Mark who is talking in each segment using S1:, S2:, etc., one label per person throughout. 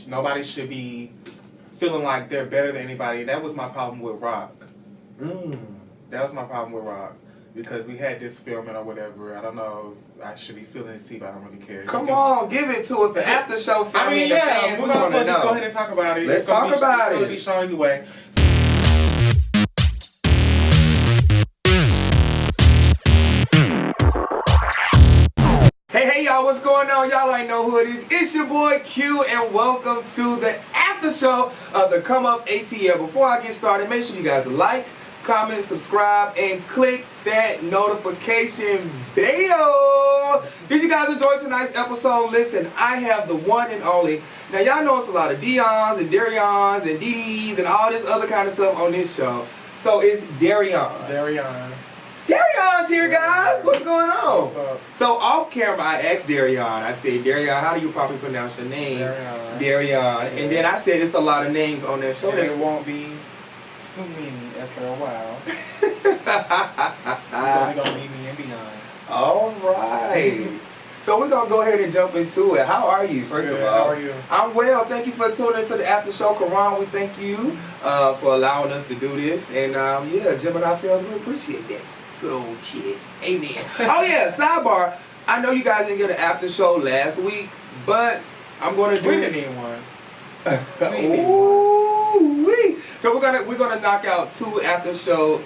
S1: nobody should be feeling like they're better than anybody. That was my problem with Rock. That was my problem with Rock. Because we had this filming or whatever. I don't know if I should be spilling his tea, but I don't really care.
S2: Come on, give it to us. The after show family.
S1: I mean, yeah, we're going to just go ahead and talk about it.
S2: Let's talk about it.
S1: It's going to be shown anyway.
S2: Hey, y'all, what's going on? Y'all already know who it is. It's your boy Q, and welcome to the after show of the Come Up ATL. Before I get started, make sure you guys like, comment, subscribe, and click that notification bell. Did you guys enjoy tonight's episode? Listen, I have the one and only. Now, y'all know it's a lot of Dion's and Dareions and Didi's and all this other kind of stuff on this show. So it's Dareion. Dareion's here, guys. What's going on?
S1: What's up?
S2: So off camera, I asked Dareion. I said, Dareion, how do you properly pronounce your name? Dareion. And then I said, it's a lot of names on that show.
S1: There won't be too many after a while. So we're going to be me and Dion.
S2: All right. So we're going to go ahead and jump into it. How are you, first of all?
S1: How are you?
S2: I'm well. Thank you for tuning into the after show. Karan, we thank you for allowing us to do this. And yeah, Gemini Films, we appreciate that. Good old shit. Amen. Oh yeah, sidebar. I know you guys didn't get an after show last week, but I'm gonna do.
S1: We didn't need one.
S2: Ooh-wee. So we're gonna knock out two after shows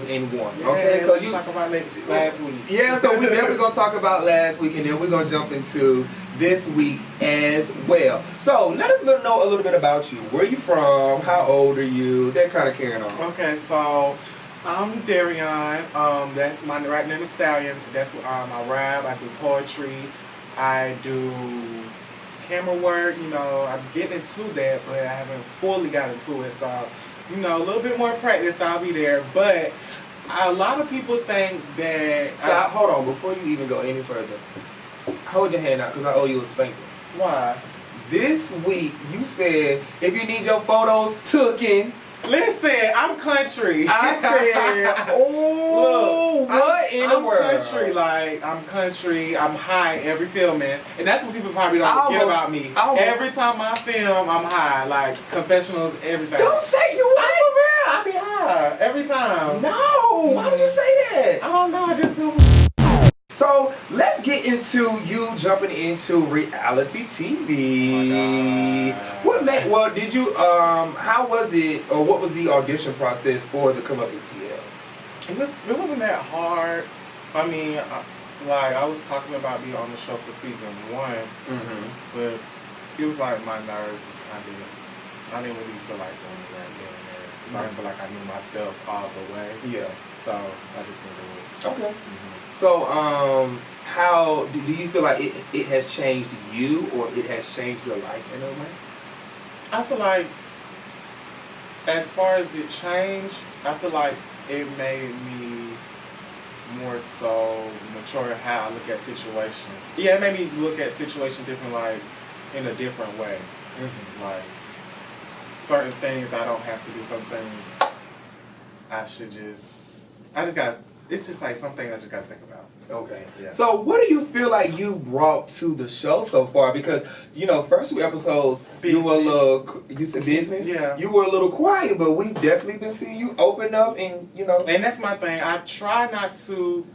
S2: in one. Okay,
S1: Yeah,
S2: so
S1: let's
S2: you
S1: talk about last week.
S2: Yeah, so we're definitely gonna talk about last week, and then we're gonna jump into this week as well. So let us know a little bit about you. Where you from? How old are you? That kind of carrying on.
S1: Okay, so I'm Dareion. That's my right name is Stallion. That's I rap. I do poetry. I do camera work. You know, I'm getting into that, but I haven't fully got into it. So, you know, a little bit more practice, I'll be there. But a lot of people think that.
S2: So hold on, before you even go any further, hold your hand out because I owe you a spanking.
S1: Why?
S2: This week you said if you need your photos tooken.
S1: Listen, I'm country.
S2: I said, oh,
S1: look,
S2: what in the world?
S1: I'm country, I'm high every filming. And that's what people probably don't forget about me. Every time I film, I'm high. Like, confessionals, everything.
S2: Don't say you what?
S1: For real, I be high. Every time.
S2: No, why would you say that?
S1: I don't know, I just do.
S2: So, let's get into you jumping into reality TV.
S1: Oh
S2: did you, how was it, or what was the audition process for the Come Up ATL?
S1: It wasn't that hard. I mean, I was talking about being on the show for season 1, but it was like my nerves was kind of, I didn't really feel like doing it right then and there. Because I didn't feel like I knew myself all the way.
S2: Yeah.
S1: So, I just didn't do it.
S2: Okay. So, how do you feel like it has changed you, or it has changed your life in a way?
S1: I feel like, as far as it changed, I feel like it made me more so mature in how I look at situations. Yeah, it made me look at situations different, like, in a different way. Like, certain things I don't have to do, some things it's just like something I just gotta think about.
S2: Okay.
S1: Yeah.
S2: So what do you feel like you brought to the show so far? Because, you know, first 2 episodes, you were a little, you said business?
S1: Yeah.
S2: You were a little quiet, but we've definitely been seeing you open up and, you know.
S1: And that's my thing. I try not to,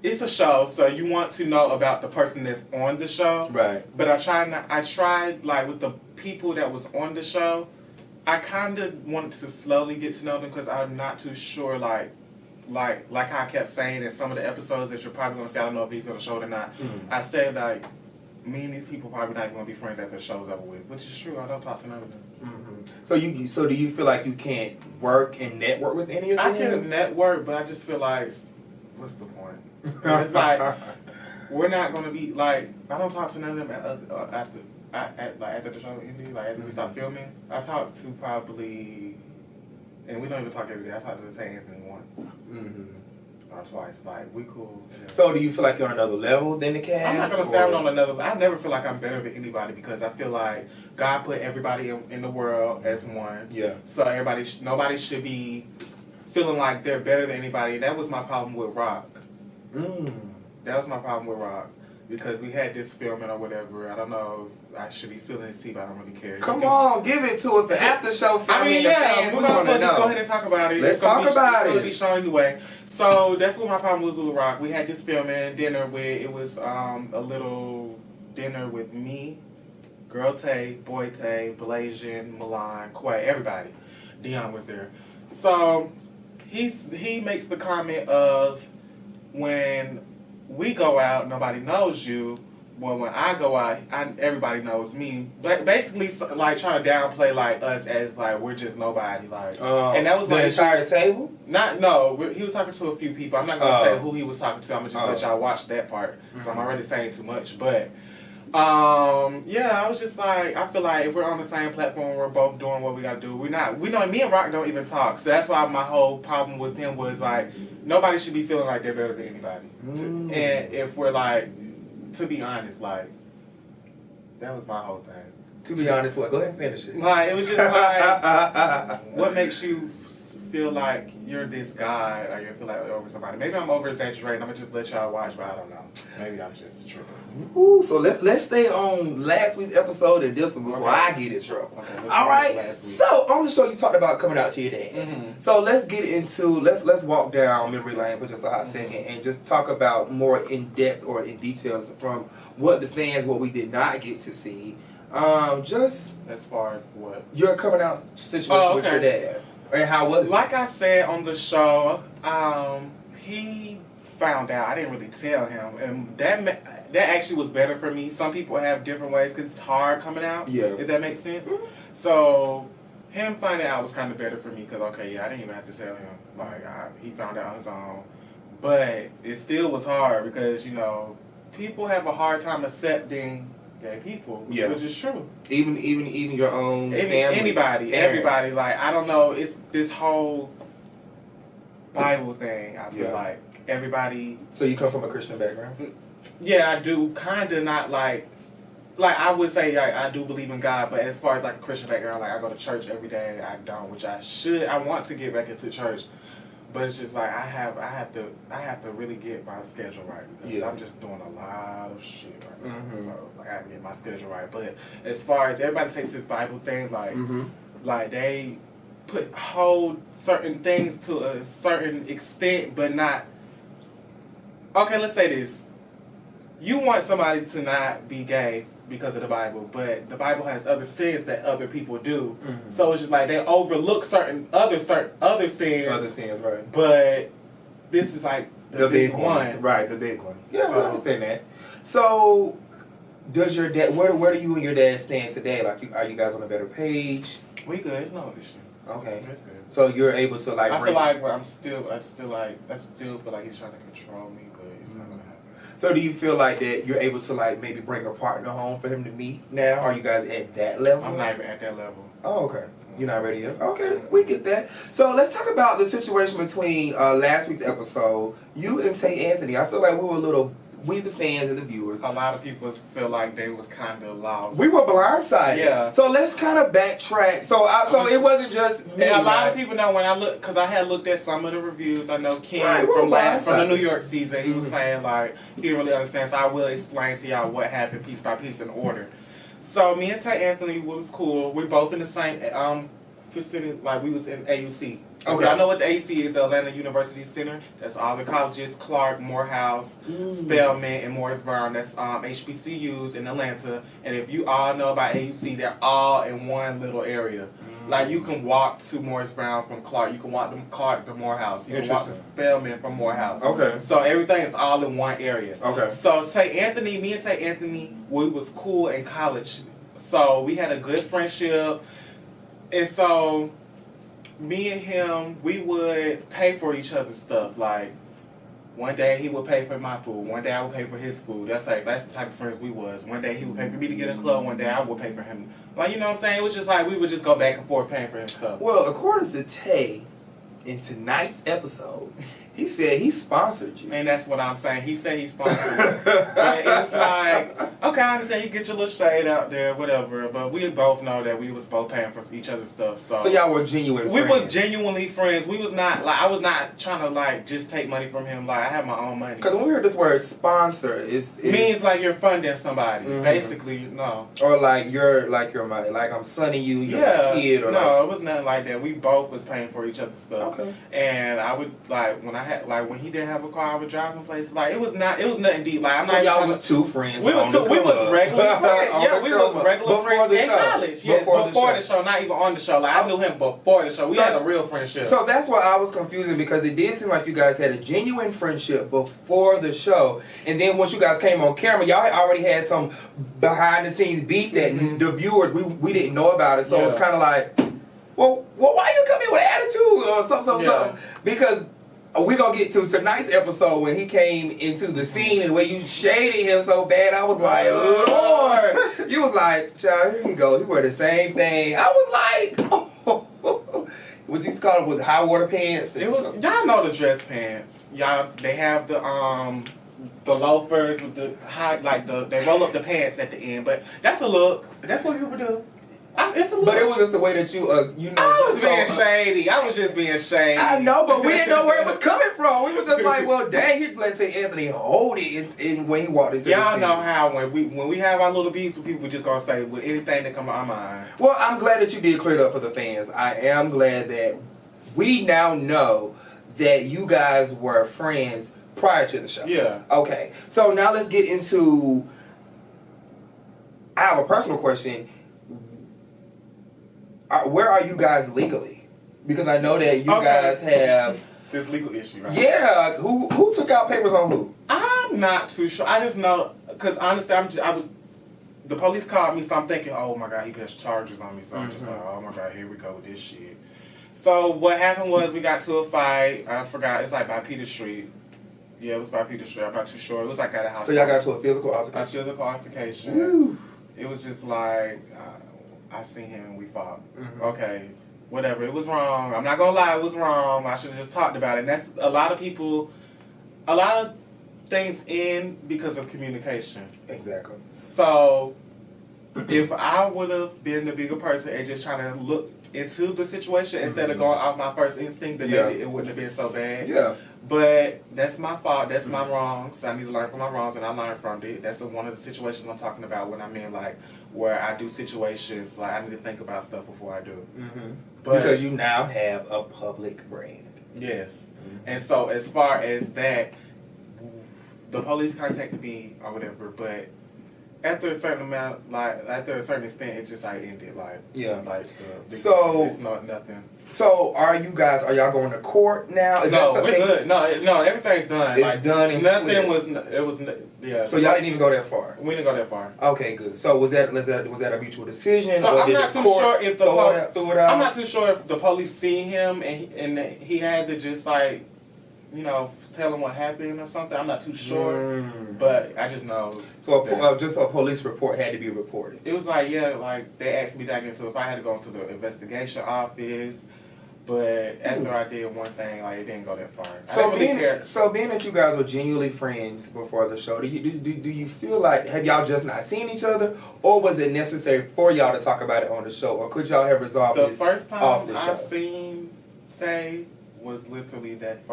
S1: it's a show, so you want to know about the person that's on the show.
S2: Right.
S1: But I tried, like, with the people that was on the show, I kind of wanted to slowly get to know them because I'm not too sure, like how I kept saying in some of the episodes that you're probably going to say, I don't know if he's going to show it or not. I said, like, me and these people probably not even going to be friends after the show's over with, which is true. I don't talk to none of them.
S2: So do you feel like you can't work and network with any of them?
S1: I can network, but I just feel like, what's the point? It's like, we're not going to be, like, I don't talk to none of them after the show ended, like, after we stop filming. I talk to probably, and we don't even talk every day, I talk to Anthony once. Or twice. Like, we cool. Yeah.
S2: So do you feel like you're on another level than the cast?
S1: I'm not going to say I'm on another level. I never feel like I'm better than anybody because I feel like God put everybody in the world as one.
S2: Yeah.
S1: So nobody should be feeling like they're better than anybody. That was my problem with Rock. That was my problem with Rock. because we had this filming or whatever. I don't know if I should be spilling this tea, but I don't really care.
S2: Come on, give it to us. The after show filming.
S1: I mean, yeah, we might as well just go ahead and talk about it.
S2: Let's talk about it.
S1: It's going to be shown anyway. So that's what my problem was with Rock. We had this filming dinner with, it was a little dinner with me, Girl Tay, Boy Tay, Blasian, Milan, Quay, everybody. Dion was there. So he makes the comment of, when we go out, nobody knows you. Well, when I go out, everybody knows me. But basically, like, trying to downplay, like, us as, like, we're just nobody. Like, and that was
S2: the
S1: like
S2: entire table?
S1: He was talking to a few people. I'm not going to say who he was talking to. I'm going to just let y'all watch that part. Because I'm already saying too much. But, yeah, I was just like, I feel like if we're on the same platform, we're both doing what we got to do. We know me and Rock don't even talk. So that's why my whole problem with him was, like, nobody should be feeling like they're better than anybody. And if we're like, to be honest, like, that was my whole thing.
S2: To be honest, what? Go ahead and finish it.
S1: Like, it was just like, what makes you feel like you're this guy, or you feel like you're over somebody? Maybe I'm over exaggerating. I'm gonna just let y'all watch, but I don't know. Maybe I'm just tripping.
S2: Ooh, so let's stay on last week's episode and this one before I get in trouble.
S1: Okay,
S2: all right. So on the show, you talked about coming out to your dad. So let's get into let's walk down memory lane for just a hot second and just talk about more in depth or in details from what the fans, what we did not get to see. Just
S1: as far as what
S2: your coming out situation with your dad. And how was it?
S1: Like I said on the show, he found out. I didn't really tell him, and that actually was better for me. Some people have different ways because it's hard coming out.
S2: Yeah.
S1: If that makes sense. So him finding out was kind of better for me because I didn't even have to tell him. Like he found out on his own, but it still was hard because people have a hard time accepting gay people, which is true.
S2: Even your own family,
S1: anybody, everybody. Like, I don't know. It's this whole Bible thing. I feel like everybody.
S2: So you come from a Christian background?
S1: Yeah, I do. Kind of not like I would say I do believe in God, but as far as like a Christian background, like I go to church every day. I don't, which I should. I want to get back into church. But it's just like I have to really get my schedule right because I'm just doing a lot of shit right now. So like I have to get my schedule right. But as far as everybody takes this Bible thing, like they hold certain things to a certain extent, but not. Okay, let's say this: you want somebody to not be gay because of the Bible, but the Bible has other sins that other people do. So it's just like they overlook certain other sins. Other sins, right? But this is like the big one,
S2: right? The big one. Yeah, I understand that. So, does your dad? Where do you and your dad stand today? Like, are you guys on a better page?
S1: We good. It's no issue.
S2: Okay.
S1: It's good.
S2: So you're able to like.
S1: I feel like I still feel like he's trying to control me, but it's not gonna happen.
S2: So do you feel like that you're able to like maybe bring a partner home for him to meet now? Are you guys at that level?
S1: I'm not even at that level.
S2: Oh, okay. You're not ready yet? Okay, we get that. So let's talk about the situation between last week's episode, you and St. Anthony. I feel like we the fans and the viewers.
S1: A lot of people feel like they was kind of lost.
S2: We were blindsided.
S1: Yeah.
S2: So let's kind of backtrack. So it wasn't just me.
S1: And a lot of people know when I look, because I had looked at some of the reviews. I know Ken from the New York season, he was saying like he didn't really understand. So I will explain to y'all what happened piece by piece in order. So me and St. Anthony was cool. We both in the same facility, like we was in AUC. Okay, I know what the AUC is, the Atlanta University Center. That's all the colleges, Clark, Morehouse, Spelman, and Morrisburn. That's HBCUs in Atlanta. And if you all know about AUC, they're all in one little area. Like you can walk to Morrisburn from Clark. You can walk to Clark to Morehouse. You can walk to Spelman from Morehouse. Okay. So everything is all in one area. Okay. So me and St. Anthony, we was cool in college. So we had a good friendship. And so me and him, we would pay for each other's stuff. Like one day he would pay for my food. One day I would pay for his food. That's the type of friends we was. One day he would pay for me to get a club. One day I would pay for him. Like, you know what I'm saying? It was just like we would just go back and forth paying for his stuff.
S2: Well, according to Tay, in tonight's episode, He said he sponsored you.
S1: And that's what I'm saying. He said he sponsored me. But it's like, okay, I understand you get your little shade out there, whatever. But we both know that we was both paying for each other's stuff. So
S2: y'all were genuine
S1: we
S2: friends.
S1: was genuinely friends. We was not, like, I was not trying to, like, just take money from him. Like, I have my own money.
S2: Because when we heard this word sponsor, it
S1: means like you're funding somebody.
S2: Mm-hmm.
S1: Basically, no.
S2: Or like you're money. Like I'm sonning you, you're my kid. Or
S1: no, it was nothing like that. We both was paying for each other's stuff.
S2: Okay.
S1: And I would, like, when he didn't have a car, I would drive him places. Like, it was nothing deep. Like, I'm
S2: so
S1: not
S2: y'all was two friends.
S1: We was regular friends. Yeah, we was regular friends in college. Yes, before the show, not even on the show. Like, I knew him before the show. We had a real friendship.
S2: So that's why I was confusing, because it did seem like you guys had a genuine friendship before the show, and then once you guys came on camera, y'all already had some behind the scenes beef that the viewers we didn't know about it. So it's kind of like, well, why you come in with attitude or something? Because we're going to get to tonight's episode when he came into the scene and the way you shaded him so bad. I was like, Lord. You was like, child, here you go. He wear the same thing. I was like, what you call it, was high water pants?
S1: It was, y'all know the dress pants. Y'all, they have the loafers with the high, like they roll up the pants at the end. But that's a look. That's what people do. It's a look.
S2: But it was just the way that you
S1: I was being shady. I was just being shady.
S2: I know, but we didn't know where it was coming from. We were just like, well, dang, he just let St. Anthony hold it when he walked into
S1: y'all
S2: the
S1: know how when we have our little beefs with people, we just gonna say with anything that come to our mind.
S2: Well, I'm glad that you did clear it up for the fans. I am glad that we now know that you guys were friends prior to the show.
S1: Yeah.
S2: Okay. So now let's get into, I have a personal question. Where are you guys legally? Because I know that you guys have
S1: this legal issue, right?
S2: Yeah. Who took out papers on who?
S1: I'm not too sure. I just know, because honestly, the police called me, so I'm thinking, oh my God, he passed charges on me. So I'm just like, oh my God, here we go with this shit. So what happened was we got to a fight. I forgot. It's like by Epi.3. Yeah, it was by Epi.3. I'm not too sure. It was like at a house.
S2: So y'all got to a physical altercation?
S1: A physical altercation.
S2: Woo.
S1: It was just like, I seen him and we fought. Okay, whatever. It was wrong. I'm not going to lie. It was wrong. I should have just talked about it. And that's a lot of things end because of communication.
S2: Exactly.
S1: So if I would have been the bigger person and just trying to look into the situation instead of going off my first instinct, then maybe it wouldn't have been so bad.
S2: Yeah.
S1: But that's my fault. That's my wrongs. I need to learn from my wrongs, and I learned from it. That's one of the situations I'm talking about when I'm in, like, where I do situations, like, I need to think about stuff before I do. But,
S2: because you now have a public brand.
S1: Yes. And so as far as that, the police contacted me or whatever, but after a certain amount, like, after a certain extent, it just, like, ended, like,
S2: so
S1: it's not nothing.
S2: So are y'all going to court now?
S1: No, we're good. No, everything's done.
S2: It's done and
S1: nothing
S2: clear.
S1: was, yeah.
S2: So y'all didn't even go that far?
S1: We didn't go that far.
S2: Okay, good. So was that a mutual decision?
S1: So
S2: or
S1: I'm not too sure if I'm not
S2: too
S1: sure if the police seen him and he had to just, like, you know, tell him what happened or something. I'm not too sure, but I just know.
S2: So just a police report had to be reported.
S1: It was like, yeah, like they asked me back into if I had to go into the investigation office, but after I did one thing, like, it didn't go that far.
S2: So being that you guys were genuinely friends before the show, do you feel like, have y'all just not seen each other, or was it necessary for y'all to talk about it on the show, or could y'all have resolved this off the show?
S1: The first time I seen Say was literally that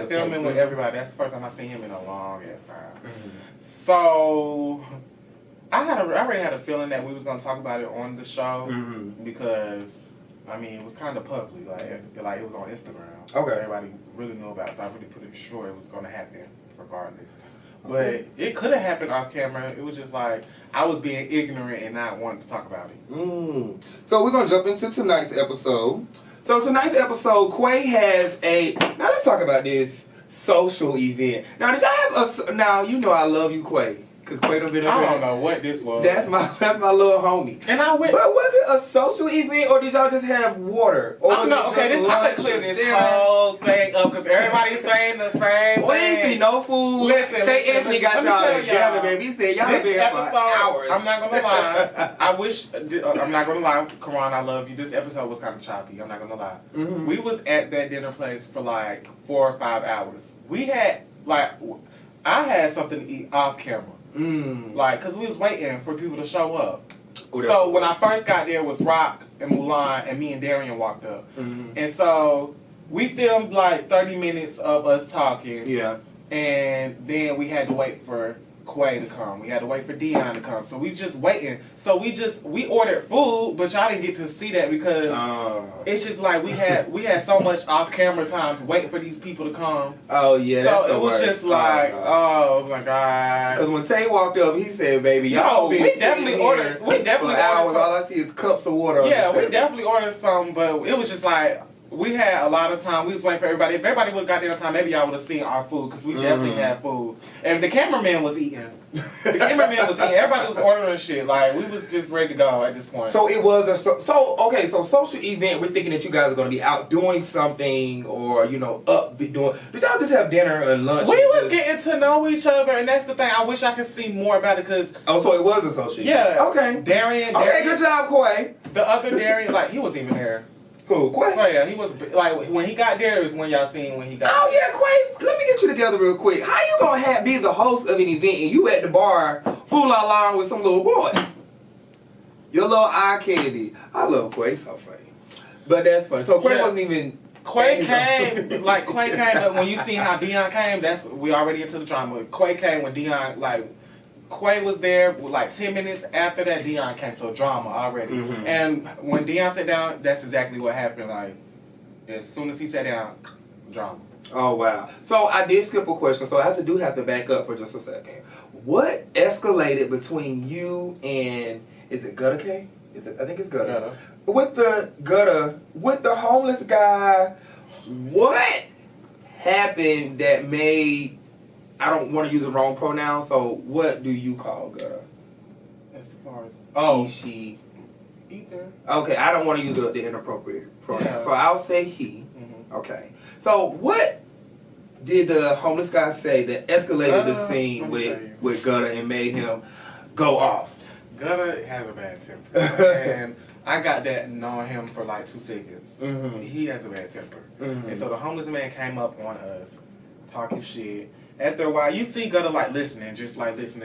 S1: filming with everybody. That's the first time I seen him in a long ass time. So I already had a feeling that we was gonna talk about it on the show because I mean it was kind of public, like it was on Instagram.
S2: Okay.
S1: Everybody really knew about it, so I really pretty sure it was gonna happen regardless. But it could have happened off camera. It was just like I was being ignorant and not wanting to talk about it.
S2: So we're gonna jump into tonight's episode. So tonight's episode, Quay has now let's talk about this social event. Now did y'all have now you know I love you, Quay. Cause Quay done been up
S1: I
S2: there.
S1: don't know what this was.
S2: That's my little homie.
S1: And I went.
S2: But was it a social event or did y'all just have water? Or was
S1: no, okay, I
S2: lunch
S1: could clear
S2: or
S1: this
S2: dinner?
S1: whole thing up because everybody's saying the same
S2: We ain't
S1: thing.
S2: see no food.
S1: Listen,
S2: Anthony got
S1: let me
S2: y'all
S1: tell
S2: together,
S1: y'all,
S2: baby. He said y'all
S1: This
S2: been here for
S1: episode,
S2: hours.
S1: I'm not gonna lie. I wish. I'm not gonna lie, Karan, I love you. This episode was kind of choppy. I'm not gonna lie.
S2: Mm-hmm.
S1: We was at that dinner place for like 4 or 5 hours. We had I had something to eat off camera. Cause we was waiting for people to show up. So when I first got there, it was Rock and Mulan and me and Dareion walked up. And so we filmed like 30 minutes of us talking.
S2: Yeah.
S1: And then we had to wait for Quay to come. We had to wait for Dion to come. So we just waiting. So we ordered food, but y'all didn't get to see that because it's just like we had so much off camera time to wait for these people to come.
S2: Oh yeah.
S1: So it was just like, oh my god.
S2: Because when Tay walked up, he said, "Baby, y'all been
S1: we definitely ordered. We definitely
S2: for hours.
S1: ordered.
S2: All I see is cups of water."
S1: Yeah, we definitely ordered some, but it was just like. We had a lot of time. We was waiting for everybody. If everybody would have got there on time, maybe y'all would have seen our food because we definitely had food. And the cameraman was eating. Everybody was ordering shit. Like, we was just ready to go at this point.
S2: So it was so social event. We're thinking that you guys are going to be out doing something or, up doing. Did y'all just have dinner and lunch?
S1: We was getting to know each other, and that's the thing. I wish I could see more about it because.
S2: Oh, so it was a social event.
S1: Yeah.
S2: Okay.
S1: Dareion.
S2: Okay, good job, Quay.
S1: The other Dareion, he wasn't even there.
S2: Who, Quay?
S1: Oh, yeah, he was, like, when he got there, is when y'all seen when he got
S2: Oh,
S1: there.
S2: yeah, Quay, let me get you together real quick. How you gonna be the host of an event and you at the bar fooling along with some little boy? Your little eye candy. I love Quay, so funny. But that's funny. So Quay wasn't even...
S1: Quay came, but when you see how Dion came, we already into the drama. Quay came when Dion, Quay was there like 10 minutes after that Dion came, so drama already. And when Dion sat down, that's exactly what happened. Like, as soon as he sat down, drama.
S2: Oh, wow. So I did skip a question, so I have to back up for just a second. What escalated between you and, is it Gutter K? I think it's Gutter. With the homeless guy, what happened that made... I don't want to use the wrong pronoun, so what do you call Gutter?
S1: As far as...
S2: He, she.
S1: Either.
S2: Okay, I don't want to use the inappropriate pronoun,
S1: Yeah.
S2: so I'll say he. Okay. So what did the homeless guy say that escalated the scene with Gutter and made him go off?
S1: Gutter has a bad temper. And I got that knowing him for like 2 seconds. He has a bad temper. And so the homeless man came up on us, talking shit. After a while, you see Gutter listening,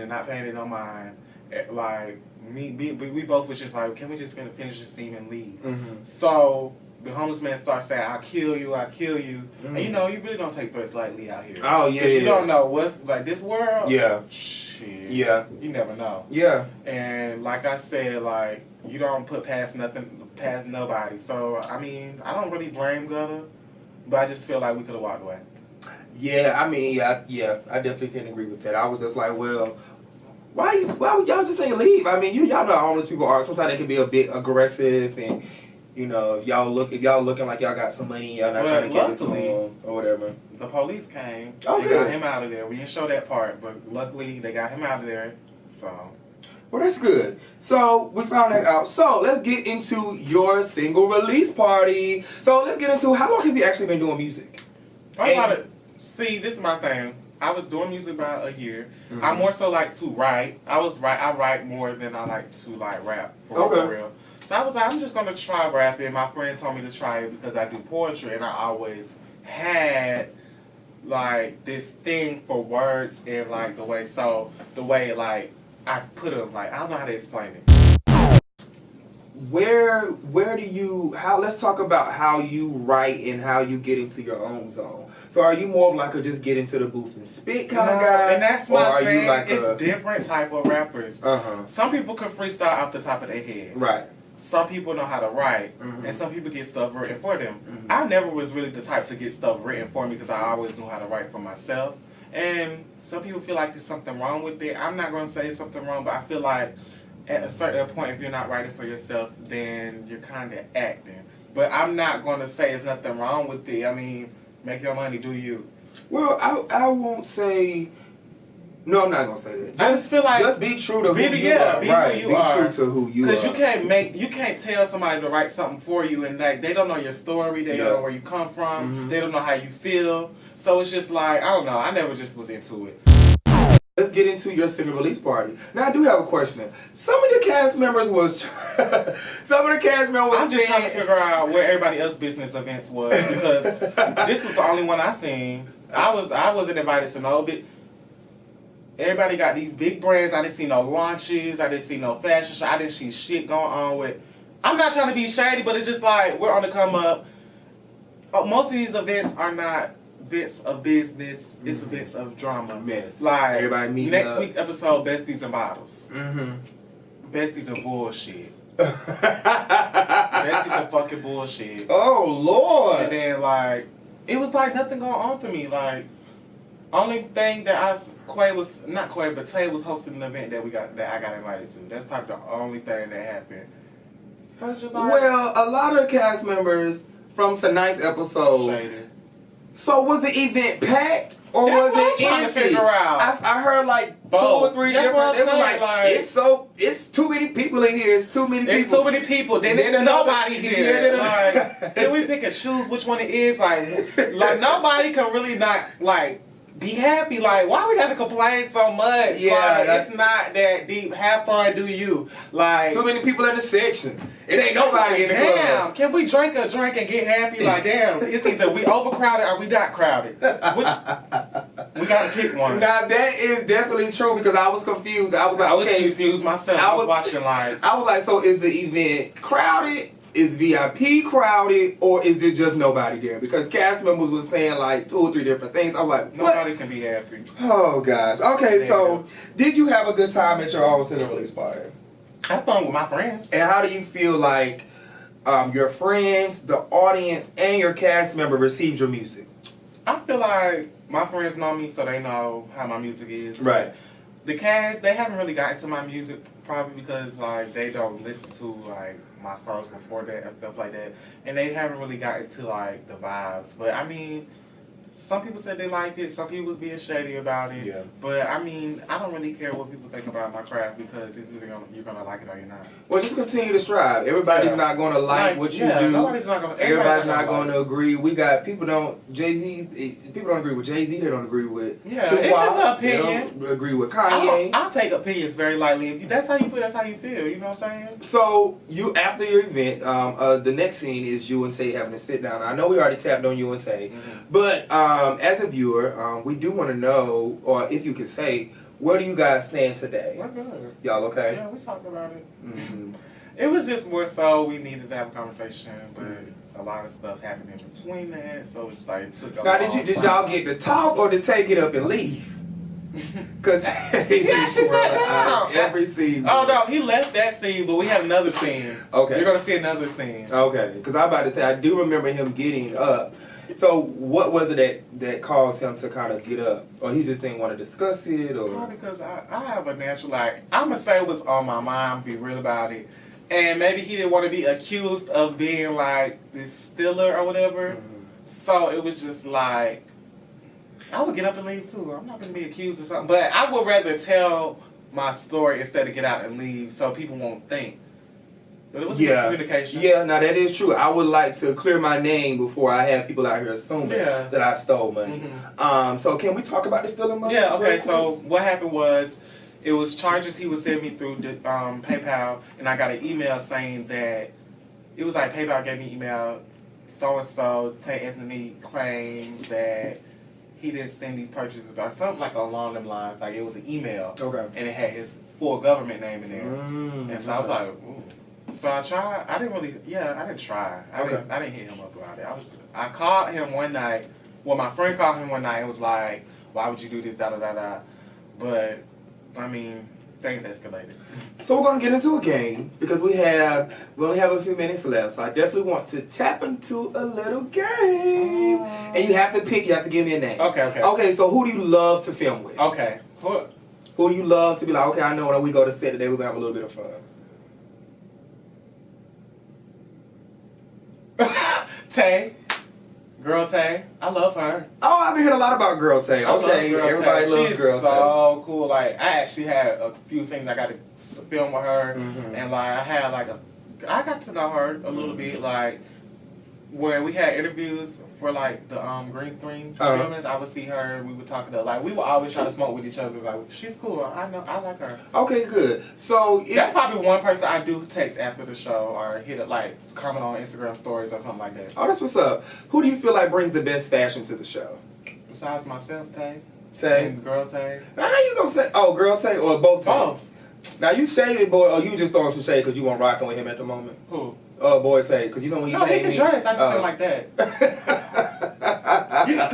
S1: not paying it no mind. We both was just like, can we just finish this scene and leave? So the homeless man starts saying, I'll kill you. And you really don't take threats lightly out here.
S2: Oh, yeah.
S1: Because you don't know what's, this world.
S2: Yeah.
S1: Shit.
S2: Yeah.
S1: You never know.
S2: Yeah.
S1: And like I said, you don't put past nobody. So, I mean, I don't really blame Gutter, but I just feel like we could have walked away.
S2: Yeah, I mean, I definitely can agree with that. I was just like, well, why would y'all just say leave? I mean, y'all know how homeless people are. Sometimes they can be a bit aggressive, and if y'all looking like y'all got some money, y'all not trying to give it to them or whatever.
S1: The police came.
S2: Oh,
S1: they
S2: good.
S1: got him out of there. We didn't show that part, but luckily they got him out of there. So.
S2: Well, that's good. So we found that out. So let's get into your single release party. So let's get into how long have you actually been doing music?
S1: See, this is my thing. I was doing music about a year. I more so like to write. I write more than I like to rap for real. So I was like, I'm just gonna try rapping. My friend told me to try it because I do poetry, and I always had this thing for words and the way I put them. I don't know how to explain it.
S2: Where do you let's talk about how you write and how you get into your own zone. So are you more of a just get into the booth and spit kind of guy?
S1: And that's my thing.
S2: You
S1: it's different type of rappers. Some people can freestyle off the top of their head.
S2: Right.
S1: Some people know how to write, and some people get stuff written for them. I never was really the type to get stuff written for me because I always knew how to write for myself. And some people feel like there's something wrong with it. I'm not going to say something wrong, but I feel like at a certain point, if you're not writing for yourself, then you're kind of acting. But I'm not going to say there's nothing wrong with it. I mean, make your money, do you.
S2: Well, I won't say No, I'm not gonna say that.
S1: I just feel like
S2: just be true to who you are.
S1: Be
S2: right.
S1: who you are.
S2: Be true to who you are.
S1: Because you can't tell somebody to write something for you and like they don't know your story, they don't know where you come from, they don't know how you feel. So it's just like, I don't know, I never just was into it.
S2: Let's get into your single release party. Now I do have a question. Some of the cast members was I'm just trying
S1: to figure out where everybody else's business events was because this was the only one I seen. I wasn't invited to no big. Everybody got these big brands. I didn't see no launches. I didn't see no fashion show. I didn't see shit going on with. I'm not trying to be shady, but it's just like we're on the come up. Most of these events are not events of business. It's events of drama.
S2: Mess.
S1: Like
S2: everybody meeting
S1: next
S2: up.
S1: week episode, besties and bottles. Besties and bullshit. Besties and fucking bullshit.
S2: Oh Lord.
S1: And then like it was like nothing going on to me. Like only thing that Tay was hosting an event that I got invited to. That's probably the only thing that happened. So it's just like,
S2: well, a lot of the cast members from tonight's episode.
S1: Shady.
S2: So was the event packed or was it
S1: trying
S2: empty?
S1: to figure out.
S2: I heard like
S1: both.
S2: 2 or 3
S1: That's
S2: different. They
S1: what
S2: were
S1: I'm
S2: like,
S1: saying,
S2: it's too many people in here. It's too many people.
S1: It's too many people. Then there's nobody here. Like, can we pick and choose which one it is? Like nobody can really not like be happy. Like, why we got to complain so much?
S2: Yeah,
S1: like, it's not that deep. Have fun, do you? Like
S2: too many people in the section. It ain't nobody in the club.
S1: Damn, can we drink a drink and get happy? Like, damn, it's either we overcrowded or we not crowded. Which we gotta pick one.
S2: Now that is definitely true because I was confused. I was like,
S1: I was
S2: okay,
S1: confused myself. I was watching like.
S2: I was like, so is the event crowded? Is VIP crowded, or is it just nobody there? Because cast members was saying like 2 or 3 different things. I'm like, what?
S1: Nobody can be happy.
S2: Oh gosh. Okay, so did you have a good time at your own single release party?
S1: I had fun with my friends.
S2: And how do you feel like your friends, the audience, and your cast member received your music?
S1: I feel like my friends know me, so they know how my music is.
S2: Right.
S1: The cast, they haven't really gotten to my music probably because like they don't listen to like my songs before that and stuff like that, and they haven't really gotten to like the vibes. But I mean, some people said they liked it. Some people was being shady about it.
S2: Yeah.
S1: But I mean, I don't really care what people think about my craft because it's either you're gonna like it or you're not.
S2: Well, just continue to strive. Everybody's not going to like what you do.
S1: Nobody's not gonna.
S2: Everybody's not going to agree. We got people don't people don't agree with Jay-Z. They don't agree with
S1: It's just an opinion.
S2: They don't agree with Kanye.
S1: I'll take opinions very lightly. If that's how you feel, that's how you feel. You know what I'm saying?
S2: So you after your event, the next scene is you and Tay having to sit down. I know we already tapped on you and Tay, but as a viewer, we do want to know, or if you can say, where do you guys stand today?
S1: We're good.
S2: Y'all okay?
S1: Yeah, we talked about it. It was just more so we needed to have a conversation, but a lot of stuff happened in between that, so it's like it took a
S2: Now,
S1: long
S2: did
S1: time.
S2: y'all get to talk or did Tay get up and leave? Because
S1: He actually sat down.
S2: every scene.
S1: Oh no, he left that scene, but we had another scene.
S2: Okay.
S1: You're gonna see another scene.
S2: Okay, because I'm about to say I do remember him getting up. So what was it that caused him to kind of get up, or he just didn't want to discuss it, or?
S1: Probably because I have a natural like I'm gonna say it was on my mind, be real about it, and maybe he didn't want to be accused of being like this stealer or whatever. So it was just like I would get up and leave too. I'm not gonna be accused of something, but I would rather tell my story instead of get out and leave, so people won't think. But it was miscommunication.
S2: Yeah, now that is true. I would like to clear my name before I have people out here assuming that I stole money. So can we talk about the stealing money?
S1: Yeah, okay, so what happened was, it was charges he was sending me through the, PayPal, and I got an email saying that, it was like PayPal gave me an email, so-and-so, Tay Anthony claimed that he didn't send these purchases, or something like along them lines, like it was an email, and it had his full government name in there, and so I was like, ooh. So I tried. I didn't try. I didn't hit him up about it. I called him one night. Well, my friend called him one night and was like, "Why would you do this?" Da da da da. But I mean, things escalated.
S2: So we're gonna get into a game because we only have a few minutes left. So I definitely want to tap into a little game, and you have to pick. You have to give me a name.
S1: Okay.
S2: Okay. So who do you love to film with?
S1: Okay.
S2: Who do you love to be like? Okay, I know when we go to set today, we're gonna have a little bit of fun.
S1: Tay. Girl Tay, I love her.
S2: Oh, I've been hearing a lot about Girl Tay. Okay,
S1: Girl
S2: everybody
S1: Tay.
S2: loves
S1: She's
S2: Girl Tay.
S1: so cool. Like, I actually had a few things I got to film with her,
S2: Mm-hmm.
S1: and like I got to know her a little bit. Like, when we had interviews for like the green screen filmings, I would see her. We would talk to like we would always try to smoke with each other. Like, she's cool. I like her.
S2: Okay, good. So
S1: That's probably one person I do text after the show or hit up, like comment on Instagram stories or something like that.
S2: Oh, that's what's up. Who do you feel like brings the best fashion to the show?
S1: Besides myself, Tay.
S2: Tay.
S1: And Girl Tay.
S2: Now, how you gonna say? Oh, Girl Tay or both? Tay?
S1: Both.
S2: Now you shaded boy, or you just throwing some shade because you want rocking with him at the moment?
S1: Who?
S2: Boy Tay, because you know when he
S1: No, he
S2: paid
S1: can
S2: me.
S1: dress. I just didn't like that.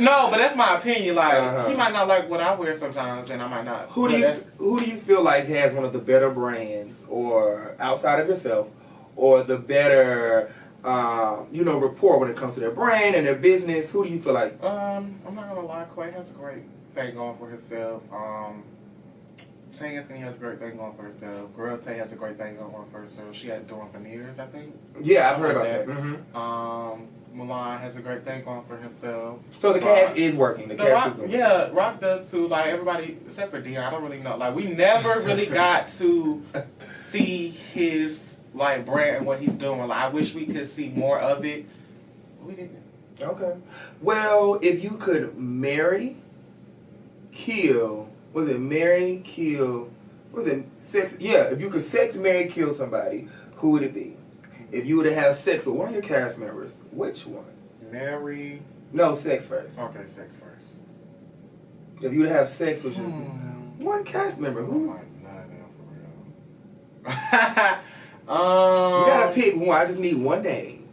S1: No, but that's my opinion. Like, he might not like what I wear sometimes, and I might not.
S2: Who do you feel like has one of the better brands, or outside of yourself, or the better, rapport when it comes to their brand and their business? Who do you feel like?
S1: I'm not gonna lie. Quay has a great thing going for herself. Tay Anthony has a great thing going for herself. Girl Tay has a great thing going for herself. She had doing veneers, I think.
S2: Yeah, I've heard about that. Mm-hmm.
S1: Milan has a great thing going for himself.
S2: So the cast is working. The cast is doing.
S1: Yeah, Rock does too. Like, everybody except for Dion, I don't really know. Like, we never really got to see his like brand and what he's doing. Like, I wish we could see more of it. We didn't.
S2: Okay. Well, if you could marry, kill. Was it marry, kill? Was it sex? Yeah, if you could sex, marry, kill somebody, who would it be? If you were to have sex with one of your cast members, which one?
S1: Marry.
S2: No, sex first.
S1: Okay, sex first.
S2: If you were to have sex with just one cast member, who?
S1: None of them for real.
S2: You gotta pick one. I just need one name.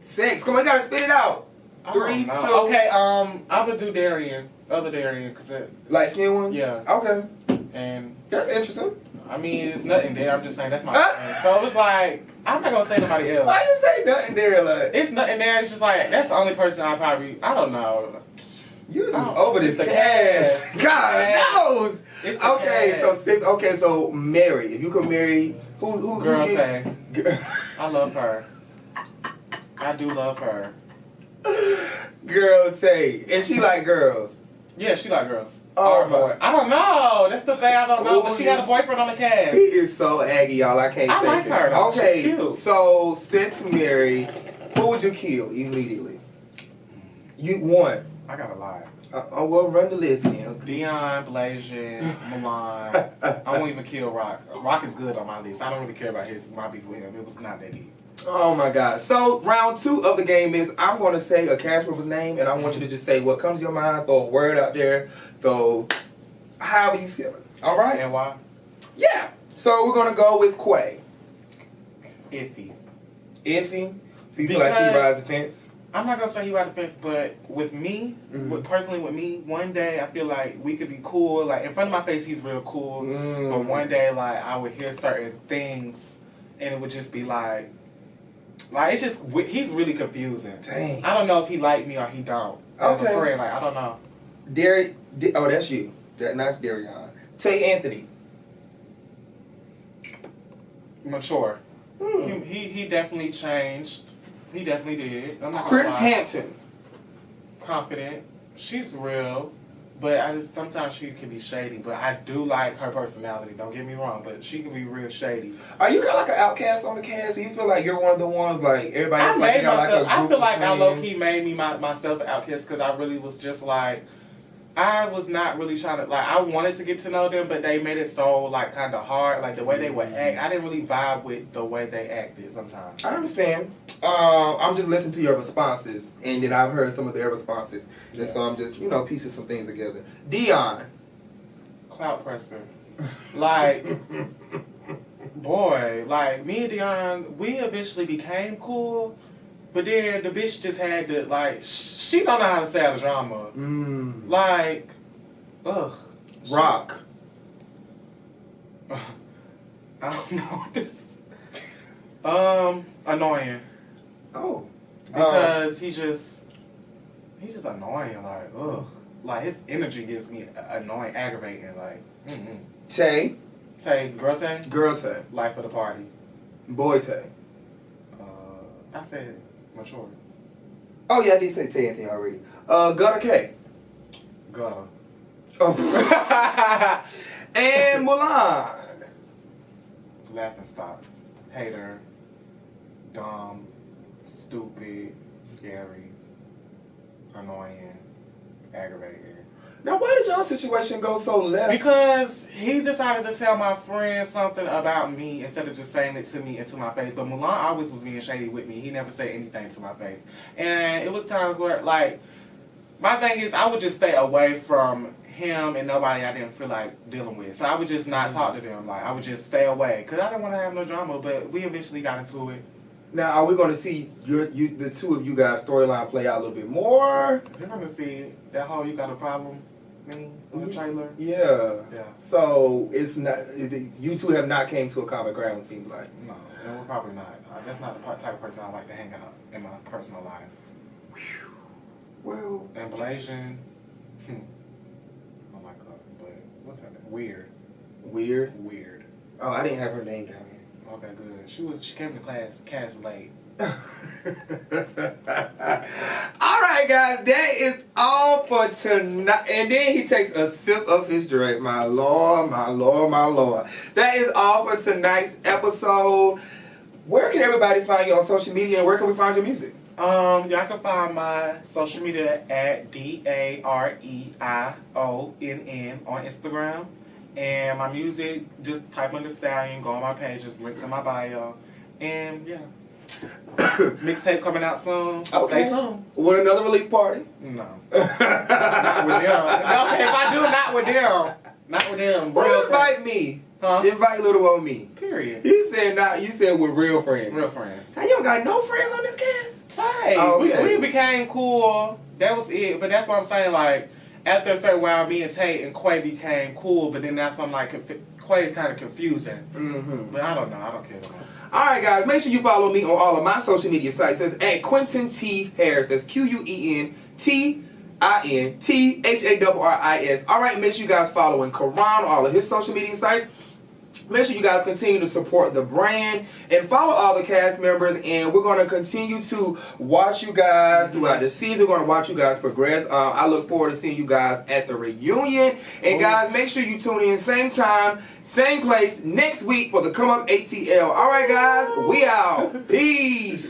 S2: Sex. Come on, you gotta spit it out. 3, 2.
S1: Okay, I would do Dareion. Other Dareion, cause
S2: light skin one.
S1: Yeah.
S2: Okay.
S1: And
S2: that's interesting.
S1: I mean, it's nothing there. I'm just saying that's my friend. So it's like I'm not gonna say nobody else.
S2: Why you say nothing there? Like
S1: it's nothing there. It's just like that's the only person I don't know.
S2: You just over this cast. God knows. Okay, so 6. Okay, so marry. If you could marry, who?
S1: Girl Tay. I love her. I do love her.
S2: Girl Tay, and she like girls.
S1: Yeah, she like girls.
S2: Oh boy,
S1: I don't know. That's the thing. I don't know. But she got a boyfriend on the cast.
S2: He is so aggy, y'all. I can't.
S1: I
S2: take
S1: like
S2: it.
S1: her. Though.
S2: Okay,
S1: she's cute.
S2: So since Mary, who would you kill immediately? You one.
S1: I gotta lie.
S2: Well, run the list, man.
S1: Dion, Blasian, Milan. I won't even kill Rock. Rock is good on my list. I don't really care about my beef with him. It was not that deep.
S2: Oh my gosh. So round 2 of the game is I'm going to say a cast member's name, and I want you to just say what comes to your mind. Throw a word out there. Throw however you feeling. All right.
S1: And why?
S2: Yeah. So we're going to go with Quay.
S1: Iffy.
S2: Iffy. So you feel like he rides the fence?
S1: I'm not gonna say he rides the fence, but with me, personally with me, one day I feel like we could be cool. Like in front of my face, he's real cool. But one day, like I would hear certain things, and it would just be like it's just he's really confusing.
S2: Dang.
S1: I don't know if he like me or he don't. As a friend, like I don't know.
S2: Oh, that's you. Not Dareion. Tay Anthony.
S1: Mature. He definitely changed. He definitely did. I'm not
S2: Chris
S1: gonna lie.
S2: Hampton.
S1: Confident. She's real. But sometimes she can be shady. But I do like her personality. Don't get me wrong. But she can be real shady.
S2: Are you kind of like an outcast on the cast? Do you feel like you're one of the ones like everybody else?
S1: I feel like I low key made me myself an outcast because I really was just like I was not really trying to I wanted to get to know them, but they made it so kind of hard. Like the way they would act, I didn't really vibe with the way they acted sometimes.
S2: I understand. I'm just listening to your responses, and then I've heard some of their responses, and so I'm just piecing some things together. Dion.
S1: Clout presser. Boy, me and Dion, we eventually became cool. But then the bitch just had to, she don't know how to sell the drama. Ugh.
S2: Rock.
S1: I don't know what this annoying.
S2: Oh.
S1: Because he's just annoying, ugh. His energy gets me annoying, aggravating,
S2: Tay.
S1: Tay, Girl Tay?
S2: Girl Tay.
S1: Life of the party.
S2: Boy Tay.
S1: I said mature.
S2: Oh yeah, I did say TNT already. Gutter K.
S1: Gutter.
S2: Oh. And Mulan.
S1: Laughing stock. Hater. Dumb. Stupid. Scary. Annoying. Aggravating.
S2: Now, why did y'all situation go so left?
S1: Because he decided to tell my friend something about me instead of just saying it to me and to my face. But Mulan always was being shady with me. He never said anything to my face. And it was times where, like, my thing is I would just stay away from him and nobody I didn't feel like dealing with. So I would just not talk to them. Like, I would just stay away. Because I didn't want to have no drama. But we eventually got into it.
S2: Now, are we going to see the two of you guys' storyline play out a little bit more?
S1: You're going to see that whole You Got a Problem thing in the trailer.
S2: Yeah.
S1: Yeah.
S2: So it's not. You two have not came to a common ground. It seems like.
S1: No, and we're probably not. That's not the type of person I like to hang out in my personal life.
S2: Whew. Well.
S1: And Blasian, oh my god, but what's her name? Weird.
S2: Weird.
S1: Weird.
S2: Oh, I didn't have her name down
S1: Okay, good. She came to class late.
S2: All right, guys, that is all for tonight. And then he takes a sip of his drink. My Lord, my Lord, my Lord. That is all for tonight's episode. Where can everybody find you on social media, and where can we find your music?
S1: Y'all can find my social media at DAREIONN on Instagram. And my music, just type in The Stallion, go on my pages, links in my bio. And yeah. Mixtape coming out soon, so
S2: Okay.
S1: stay tuned.
S2: With another release party?
S1: No. Not with them. Okay, if I do, not with them. Not with them.
S2: Well,
S1: Real friends.
S2: invite me.
S1: Huh?
S2: Invite little old me.
S1: Period.
S2: You said not. You said with real friends.
S1: Real friends.
S2: Now, you don't got no friends on this cast?
S1: Tight.
S2: Okay.
S1: We became cool. That was it. But that's what I'm saying. Like, after a certain while, me and Tate and Quay became cool. But then that's when, like, Quay's kind of confusing.
S2: Mm-hmm.
S1: But I don't know. I don't care.
S2: All right, guys. Make sure you follow me on all of my social media sites. It's at Quentin T. Harris. That's QUENTINTHARRIS. All right. Make sure you guys following Karan on all of his social media sites. Make sure you guys continue to support the brand and follow all the cast members. And we're going to continue to watch you guys throughout the season. We're going to watch you guys progress. I look forward to seeing you guys at the reunion. And guys, make sure you tune in same time, same place next week for the Come Up ATL. All right, guys, we out. Peace.